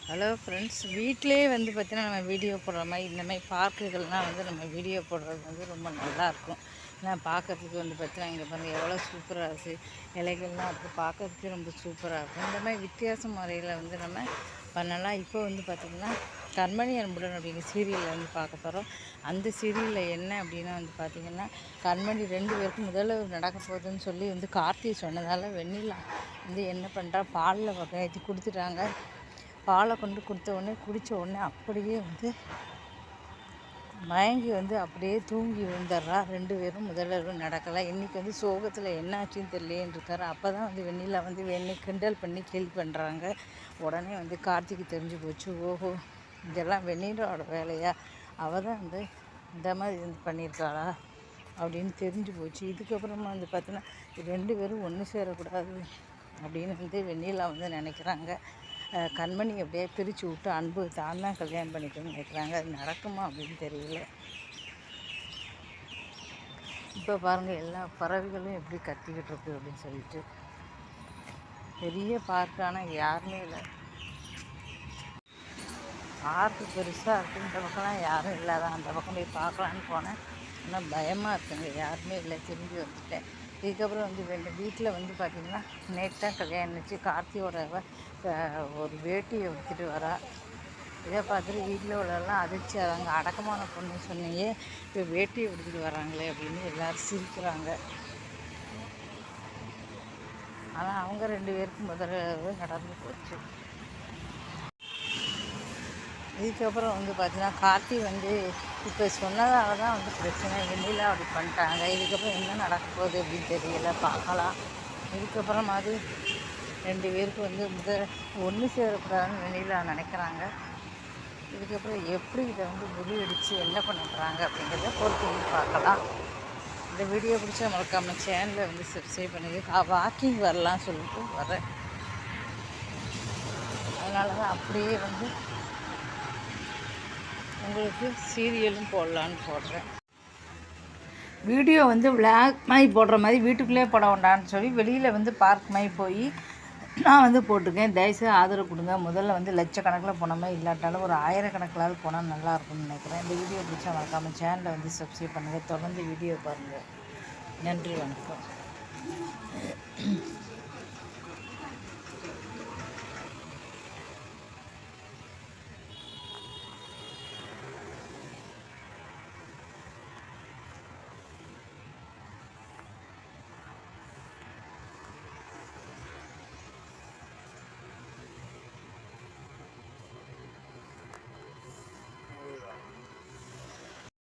Hello friends, வீட்டிலே வந்து பார்த்திங்கன்னா நம்ம வீடியோ போடுற மாதிரி இந்த மாதிரி பார்க்குகள்லாம் வந்து நம்ம வீடியோ போடுறது வந்து ரொம்ப நல்லாயிருக்கும். ஏன்னா பார்க்குறதுக்கு வந்து பார்த்திங்கன்னா இங்கே பாருங்கள் எவ்வளோ சூப்பராக இருக்குது. இலைகள்லாம் அப்போ பார்க்குறதுக்கு ரொம்ப சூப்பராக இருக்கும். இந்த மாதிரி வித்தியாச முறையில் வந்து நம்ம பண்ணலாம். இப்போ வந்து பார்த்திங்கன்னா கண்மணி அன்புடன் அப்படிங்கிற சீரியலில் வந்து பார்க்க போகிறோம். அந்த சீரியலில் என்ன அப்படின்னா வந்து பார்த்திங்கன்னா கண்மணி 2 பேருக்கும் முதல்ல நடக்க போகுதுன்னு சொல்லி வந்து கார்த்தி சொன்னதால் வெண்ணிலா வந்து என்ன பண்ணுறா, பாலில் ஏற்றி கொடுத்துட்டாங்க. பாலை கொண்டு கொடுத்த உடனே குடித்த உடனே அப்படியே வந்து மயங்கி வந்து அப்படியே தூங்கி விழுந்துடுறா. 2 பேரும் முதல்ல நடக்கலாம். இன்றைக்கி வந்து சோகத்தில் என்ன ஆச்சுன்னு தெரியலேன்னு இருக்காரு. அப்போ தான் வந்து வெண்ணிலா வந்து கிண்டல் பண்ணி கேள்வி பண்ணுறாங்க. உடனே வந்து கார்த்திக்கு தெரிஞ்சு போச்சு. ஓஹோ, இதெல்லாம் வெண்ணிலாவோட வேலையா, அவள் தான் வந்து இந்த மாதிரி வந்து பண்ணியிருக்காளா அப்படின்னு தெரிஞ்சு போச்சு. இதுக்கப்புறமா வந்து பார்த்தோன்னா 2 பேரும் ஒன்று சேரக்கூடாது அப்படின்னு வந்து வெண்ணிலா வந்து நினைக்கிறாங்க. கண்மணி அப்படியே பிரித்து விட்டு அன்பு தான் கல்யாணம் பண்ணிக்கணும்னு நினைக்கிறாங்க. அது நடக்குமா அப்படின்னு தெரியல. இப்போ பாருங்கள் எல்லா பறவைகளும் எப்படி கத்திக்கிட்டு இருக்கு அப்படின்னு சொல்லிட்டு. பெரிய பார்க், ஆனால் யாருமே இல்லை. பார்க்கு பெருசாக இருக்குது. இந்த பக்கம்லாம் யாரும் இல்லாதான் அந்த பக்கம் போய் பார்க்கலான்னு போனேன். ஆனால் பயமாக இருக்குங்க, யாருமே இல்லை. திரும்பி வந்துட்டேன். இதுக்கப்புறம் வந்து வீட்டில் வந்து பார்த்திங்கன்னா நேற்று தான் கல்யாணம் வச்சு கார்த்தியோட ஒரு வேட்டியை எடுத்துகிட்டு வரா. இதை பார்த்துட்டு வீட்டில் உள்ளவெல்லாம் அதிர்ச்சி ஆகிறாங்க. அடக்கமான பொண்ணு சொன்னீங்க, இப்போ வேட்டியை எடுத்துகிட்டு வராங்களே அப்படின்னு எல்லோரும் சிரிக்கிறாங்க. ஆனால் அவங்க 2 பேருக்கும் முதல்ல நடந்து போச்சு. இதுக்கப்புறம் வந்து பார்த்திங்கன்னா கார்த்தி வந்து இப்போ சொன்னதால தான் வந்து பிரச்சனை. வெண்ணிலா அப்படி பண்ணிட்டாங்க. இதுக்கப்புறம் என்ன நடக்க போகுது அப்படின்னு தெரியல, பார்க்கலாம். இதுக்கப்புறம் அது 2 பேருக்கு வந்து ஒன்று சேரக்கூடாதுன்னு வெண்ணிலா நினைக்கிறாங்க. இதுக்கப்புறம் எப்படி இதை வந்து முறியடித்து என்ன பண்ண போகிறாங்க அப்படிங்கிறத பொறுத்து பார்க்கலாம். இந்த வீடியோ பிடிச்சா மறக்காமல் சேனலை வந்து சப்ஸ்கிரைப் பண்ணுங்க. வாக்கிங் வரலாம் சொல்லிட்டு வரேன். அதனால தான் அப்படியே வந்து உங்களுக்கு சீரியலும் போடலான்னு போடுறேன். வீடியோ வந்து விளாக் மாதிரி போடுற மாதிரி வீட்டுக்குள்ளே போட வேண்டான்னு சொல்லி வெளியில் வந்து பார்க் மாதிரி போய் நான் வந்து போட்டிருக்கேன். தயவுசெய்து ஆதரவு கொடுங்க. முதல்ல வந்து லட்சக்கணக்கில் போனோமே, இல்லாட்டாலும் ஒரு 1000 கணக்கிலாவது போனால் நல்லாயிருக்கும்னு நினைக்கிறேன். இந்த வீடியோ பிடிச்சா மறக்காமல் சேனலை வந்து சப்ஸ்கிரைப் பண்ணுங்கள். தொடர்ந்து வீடியோ பாருங்கள். நன்றி, வணக்கம்.